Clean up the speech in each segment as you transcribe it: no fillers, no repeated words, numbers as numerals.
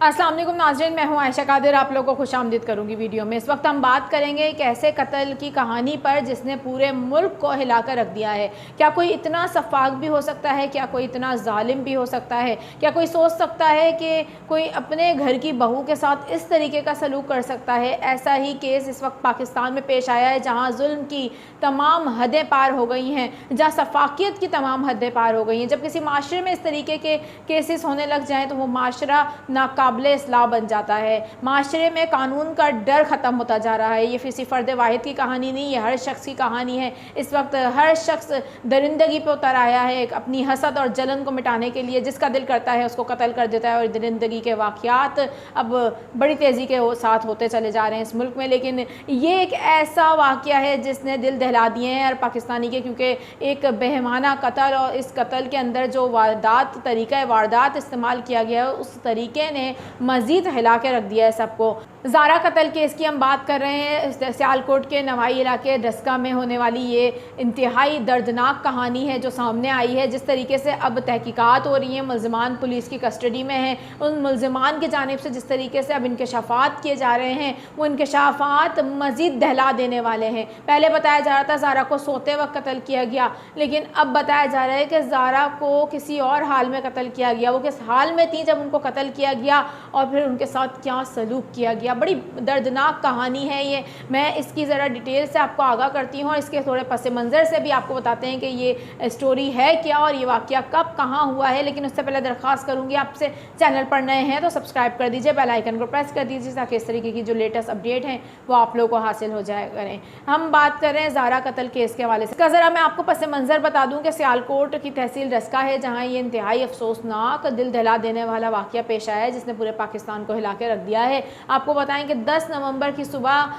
अस्सलाम वालेकुम नाज़रीन, मैं हूं आयशा कादिर। आप लोगों को खुश आमदीद करूंगी वीडियो में। इस वक्त हम बात करेंगे एक ऐसे कत्ल की कहानी पर जिसने पूरे मुल्क को हिलाकर रख दिया है। क्या कोई इतना सफाक भी हो सकता है? क्या कोई इतना जालिम भी हो सकता है? क्या कोई सोच सकता है कि कोई अपने घर की बहू के साथ इस तरीके का सलूक कर सकता है? ऐसा ही केस इस वक्त पाकिस्तान में पेश आया है, जहाँ जुल्म की तमाम हदें पार हो गई हैं, जहाँ सफाकियत की तमाम हदें पार हो गई हैं। जब किसी माशरे में इस तरीके के केसेस होने लग जाएँ तो वो माशरा नाकाबिले इस्लाह बन जाता है। माशरे में कानून का डर ख़त्म होता जा रहा है। ये किसी फ़र्द वाहिद की कहानी नहीं, ये हर शख्स की कहानी है। इस वक्त हर शख्स दरिंदगी पे उतर आया है, अपनी हसद और जलन को मिटाने के लिए जिसका दिल करता है उसको कत्ल कर देता है। और दरिंदगी के वाक़यात अब बड़ी तेज़ी के साथ होते चले जा रहे हैं इस मुल्क में। लेकिन ये एक ऐसा वाक़या है जिसने दिल दहला दिए हैं हर पाकिस्तानी के, क्योंकि एक बेहमाना कत्ल और इस कत्ल के अंदर जो तरीक़ा वारदात इस्तेमाल किया गया है उस तरीके ने मज़ीद हिला के रख दिया है सबको। ज़ारा कत्ल केस की हम बात कर रहे हैं। सियालकोट के नवाई इलाके डस्का में होने वाली ये इंतहाई दर्दनाक कहानी है जो सामने आई है। जिस तरीके से अब तहकीकात हो रही हैं, मुल्ज़िमान पुलिस की कस्टडी में हैं, उन मुल्ज़िमान की जानिब से जिस तरीके से अब इंकशाफात किए जा रहे हैं वो इंकशाफात मज़ीद दहला देने वाले हैं। पहले बताया जा रहा था ज़ारा को सोते वक्त कत्ल किया गया, लेकिन अब बताया जा रहा है कि ज़ारा को किसी और हाल में कत्ल किया गया। वो किस हाल में थी जब उनको कत्ल किया गया और फिर उनके साथ क्या सलूक किया गया। बड़ी दर्दनाक कहानी है ये। मैं इसकी ज़रा डिटेल से आपको आगाह करती हूँ और इसके थोड़े पस मंज़र से भी आपको बताते हैं कि ये स्टोरी है क्या और ये वाक़या कब कहाँ हुआ है। लेकिन उससे पहले दरख्वास्त करूँगी आपसे, चैनल पर नए हैं तो सब्सक्राइब कर दीजिए, बेल आइकन को प्रेस कर दीजिए ताकि इस तरीके की जो लेटेस्ट अपडेट हैं वो आप लोगों को हासिल हो जाया करें। हम बात कर रहे हैं ज़ारा कत्ल केस के हवाले से। इसका ज़रा मैं आपको पस मंज़र बता दूँ कि सियालकोट की तहसील डस्का है जहाँ ये इंतहाई अफसोसनाक दिल दहला देने वाला वाक़या पेश आया है जिसने पूरे पाकिस्तान को हिला के रख दिया है। आपको बताएं कि 10 नवंबर की सुबह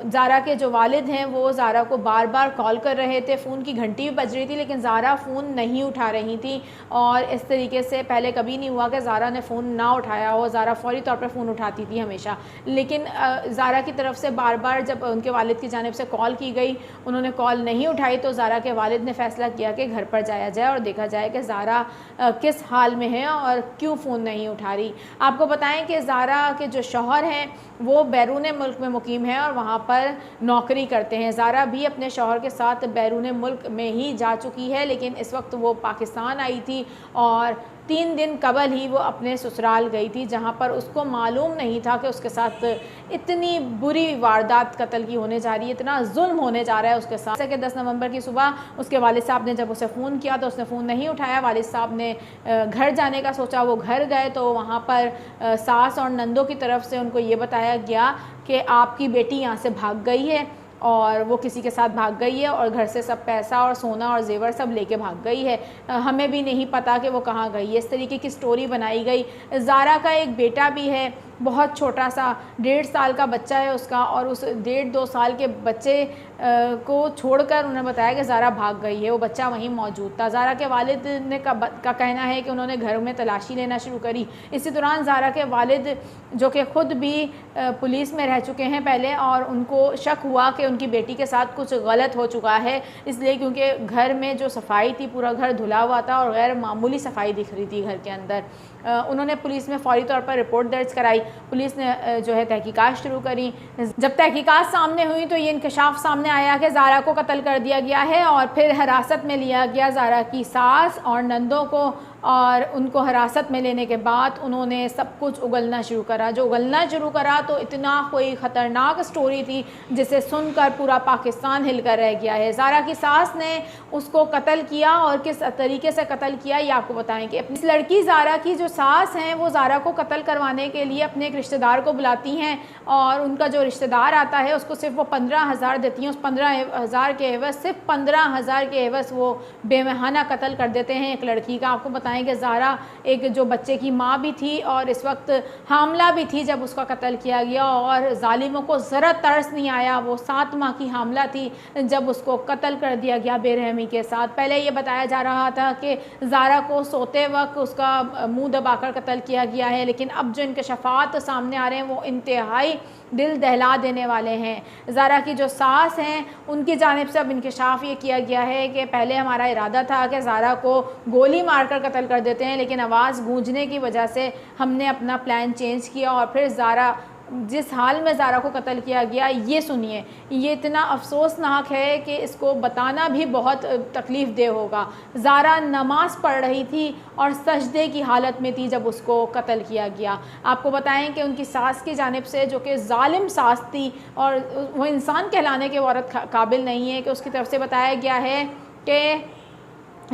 ज़ारा के जो वालिद हैं वो ज़ारा को बार बार कॉल कर रहे थे। फ़ोन की घंटी भी बज रही थी लेकिन ज़ारा फ़ोन नहीं उठा रही थी। और इस तरीके से पहले कभी नहीं हुआ कि ज़ारा ने फ़ोन ना उठाया हो। ज़ारा फ़ौरी तौर पर फ़ोन उठाती थी हमेशा, लेकिन ज़ारा की तरफ से बार बार जब उनके वालिद की जानिब से कॉल की गई उन्होंने कॉल नहीं उठाई तो ज़ारा के वालिद ने फ़ैसला किया कि घर पर जाया जाए और देखा जाए कि ज़ारा किस हाल में है और क्यों फ़ोन नहीं उठा रही। आपको बताएं कि ज़ारा के जो शौहर हैं वो बैरून मुल्क में मुकीम है और वहाँ पर नौकरी करते हैं। ज़ारा भी अपने शौहर के साथ बैरून मुल्क में ही जा चुकी है, लेकिन इस वक्त वो पाकिस्तान आई थी और 3 दिन कबल ही वो अपने ससुराल गई थी, जहाँ पर उसको मालूम नहीं था कि उसके साथ इतनी बुरी वारदात कत्ल की होने जा रही है, इतना जुल्म होने जा रहा है उसके साथ। जैसे कि 10 नवंबर की सुबह उसके वालिद साहब ने जब उसे फ़ोन किया तो उसने फ़ोन नहीं उठाया। वालिद साहब ने घर जाने का सोचा, वो घर गए तो वहाँ पर सास और नंदों की तरफ से उनको ये बताया गया कि आपकी बेटी यहाँ से भाग गई है और वो किसी के साथ भाग गई है और घर से सब पैसा और सोना और जेवर सब लेके भाग गई है, हमें भी नहीं पता कि वो कहाँ गई है। इस तरीके की स्टोरी बनाई गई। ज़ारा का एक बेटा भी है, बहुत छोटा सा 1.5 साल का बच्चा है उसका, और उस 1.5-2 साल के बच्चे को छोड़कर उन्होंने बताया कि ज़ारा भाग गई है। वो बच्चा वहीं मौजूद था। ज़ारा के वालिद ने का कहना है कि उन्होंने घर में तलाशी लेना शुरू करी। इसी दौरान ज़ारा के वालिद जो कि ख़ुद भी पुलिस में रह चुके हैं पहले, और उनको शक हुआ कि उनकी बेटी के साथ कुछ गलत हो चुका है, इसलिए क्योंकि घर में जो सफाई थी पूरा घर धुला हुआ था और गैर मामूली सफाई दिख रही थी घर के अंदर। उन्होंने पुलिस में फ़ौरी तौर पर रिपोर्ट दर्ज कराई। पुलिस ने जो है तहकीकात शुरू करी। जब तहकीकात सामने हुई तो ये इंकशाफ सामने आया कि ज़ारा को कत्ल कर दिया गया है और फिर हिरासत में लिया गया ज़ारा की सास और नंदों को, और उनको हिरासत में लेने के बाद उन्होंने सब कुछ उगलना शुरू करा। जो उगलना शुरू करा तो इतना कोई ख़तरनाक स्टोरी थी जिसे सुनकर पूरा पाकिस्तान हिल कर रह गया है। ज़ारा की सास ने उसको कत्ल किया और किस तरीके से कत्ल किया ये आपको बताएं कि इस लड़की ज़ारा की जो सास हैं वो ज़ारा को कत्ल करवाने के लिए अपने एक रिश्तेदार को बुलाती हैं और उनका जो रिश्तेदार आता है उसको सिर्फ वो 15,000 देती हैं। उस 15,000 के एवज़, सिर्फ 15,000 के एवज़ वो बेमहाना कत्ल कर देते हैं एक लड़की का। आपको बताएं कि ज़ारा एक जो बच्चे की माँ भी थी और इस वक्त हामला भी थी जब उसका कत्ल किया गया, और ज़ालिमों को ज़रा तरस नहीं आया। वो 7 माह की हामला थी जब उसको कत्ल कर दिया गया बेरहमी के साथ। पहले ये बताया जा रहा था कि ज़ारा को सोते वक्त उसका मुंह दबाकर कत्ल किया गया है, लेकिन अब जो इंकशाफात सामने आ रहे हैं वो इंतहाई दिल दहला देने वाले हैं। ज़ारा की जो सास हैं उनकी जानिब से अब इंकशाफ ये किया गया है कि पहले हमारा इरादा था कि ज़ारा को गोली मारकर कत्ल قتل کر دیتے ہیں، لیکن آواز گونجنے کی وجہ سے ہم نے اپنا پلان چینج کیا اور پھر زارا جس حال میں زارا کو قتل کیا گیا، یہ سنیے، یہ اتنا افسوسناک ہے کہ اس کو بتانا بھی بہت تکلیف دہ ہوگا۔ زارا نماز پڑھ رہی تھی اور سجدے کی حالت میں تھی جب اس کو قتل کیا گیا۔ آپ کو بتائیں کہ ان کی ساس کی جانب سے، جو کہ ظالم ساس تھی اور وہ انسان کہلانے کے عورت قابل نہیں ہے، کہ اس کی طرف سے بتایا گیا ہے کہ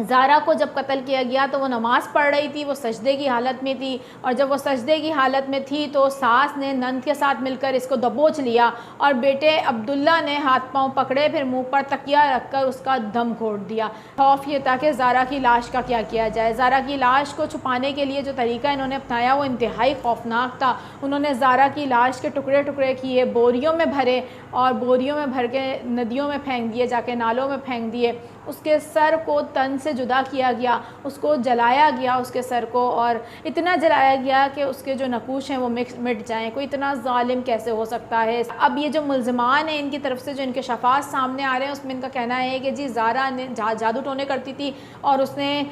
زارا کو جب قتل کیا گیا تو وہ نماز پڑھ رہی تھی، وہ سجدے کی حالت میں تھی، اور جب وہ سجدے کی حالت میں تھی تو ساس نے نند کے ساتھ مل کر اس کو دبوچ لیا اور بیٹے عبداللہ نے ہاتھ پاؤں پکڑے، پھر منہ پر تکیہ رکھ کر اس کا دم گھونٹ دیا۔ خوف یہ تھا کہ زارا کی لاش کا کیا کیا جائے۔ زارا کی لاش کو چھپانے کے لیے جو طریقہ انہوں نے اپنایا وہ انتہائی خوفناک تھا۔ انہوں نے زارا کی لاش کے ٹکڑے ٹکڑے کیے، بوریوں میں بھرے اور بوریوں میں بھر کے ندیوں میں پھینک دیے، جا کے نالوں میں پھینک دیے۔ اس کے سر کو تن سے جدا کیا گیا، اس کو جلایا گیا، اس کے سر کو، اور اتنا جلایا گیا کہ اس کے جو نقوش ہیں وہ مٹ جائیں۔ کوئی اتنا ظالم کیسے ہو سکتا ہے؟ اب یہ جو ملزمان ہیں ان کی طرف سے جو انکشافات سامنے آ رہے ہیں، اس میں ان کا کہنا ہے کہ جی زارا نے جادو ٹونے کرتی تھی اور اس نے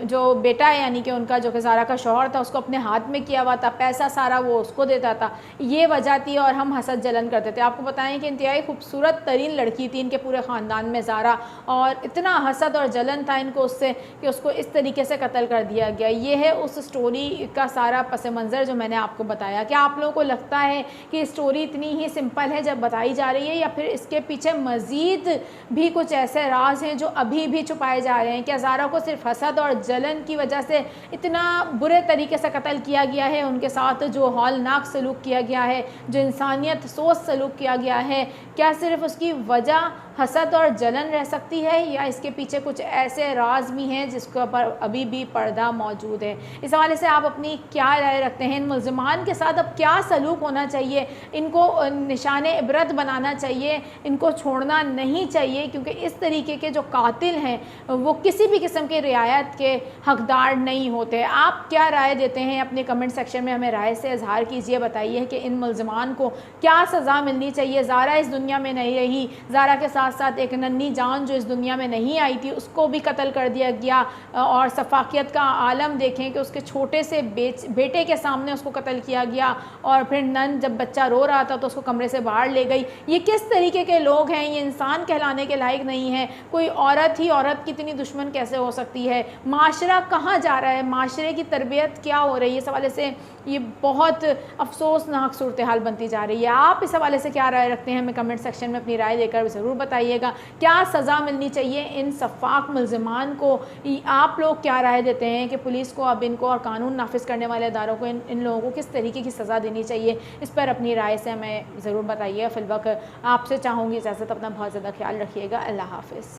جو بیٹا ہے یعنی کہ ان کا جو کہ زارا کا شوہر تھا اس کو اپنے ہاتھ میں کیا ہوا تھا، پیسہ سارا وہ اس کو دیتا تھا، یہ وجہ تھی اور ہم حسد جلن کرتے تھے۔ آپ کو بتائیں کہ انتہائی خوبصورت ترین لڑکی تھی ان کے پورے خاندان میں زارا، اور اتنا حسد اور جلن تھا ان کو اس سے کہ اس کو اس طریقے سے قتل کر دیا گیا۔ یہ ہے اس سٹوری کا سارا پس منظر جو میں نے آپ کو بتایا۔ کیا آپ لوگوں کو لگتا ہے کہ سٹوری اتنی ہی سمپل ہے جب بتائی جا رہی ہے، یا پھر اس کے پیچھے مزید بھی کچھ ایسے راز ہیں جو ابھی بھی چھپائے جا رہے ہیں؟ کیا زارا کو صرف حسد اور جلن کی وجہ سے اتنا برے طریقے سے قتل کیا گیا ہے، ان کے ساتھ جو ہولناک سلوک کیا گیا ہے، جو انسانیت سوز سلوک کیا گیا ہے، کیا صرف اس کی وجہ حسد اور جلن رہ سکتی ہے، یا اس کے پیچھے کچھ ایسے راز بھی ہیں جس کے اوپر ابھی بھی پردہ موجود ہے؟ اس حوالے سے آپ اپنی کیا رائے رکھتے ہیں؟ ان ملزمان کے ساتھ اب کیا سلوک ہونا چاہیے؟ ان کو نشان عبرت بنانا چاہیے، ان کو چھوڑنا نہیں چاہیے، کیونکہ اس طریقے کے جو قاتل ہیں وہ کسی بھی قسم کی رعایت کے حقدار نہیں ہوتے۔ آپ کیا رائے دیتے ہیں؟ اپنے کمنٹ سیکشن میں ہمیں رائے سے اظہار کیجئے، بتائیے کہ ان ملزمان کو کیا سزا ملنی چاہیے۔ زارا اس دنیا میں نہیں رہی، زارا کے ساتھ ساتھ ایک ننھی جان جو اس دنیا میں نہیں آئی تھی اس کو بھی قتل کر دیا گیا، اور سفاکیت کا عالم دیکھیں کہ اس کے چھوٹے سے بیٹے کے سامنے اس کو قتل کیا گیا، اور پھر نن جب بچہ رو رہا تھا تو اس کو کمرے سے باہر لے گئی۔ یہ کس طریقے کے لوگ ہیں؟ یہ انسان کہلانے کے لائق نہیں ہے۔ کوئی عورت ہی عورت کی اتنی دشمن کیسے ہو سکتی ہے؟ معاشرہ کہاں جا رہا ہے؟ معاشرے کی تربیت کیا ہو رہی ہے؟ اس حوالے سے یہ بہت افسوسناک صورتحال بنتی جا رہی ہے۔ آپ اس حوالے سے کیا رائے رکھتے ہیں؟ ہمیں کمنٹ سیکشن میں اپنی رائے دے کر ضرور بتائیے گا۔ کیا سزا ملنی چاہیے ان سفاک ملزمان کو؟ آپ لوگ کیا رائے دیتے ہیں کہ پولیس کو اب ان کو اور قانون نافذ کرنے والے اداروں کو ان لوگوں کو کس طریقے کی سزا دینی چاہیے؟ اس پر اپنی رائے سے ہمیں ضرور بتائیے۔ فی الوقت آپ سے چاہوں گی اجازت، اپنا بہت زیادہ خیال رکھیے گا۔ اللہ حافظ۔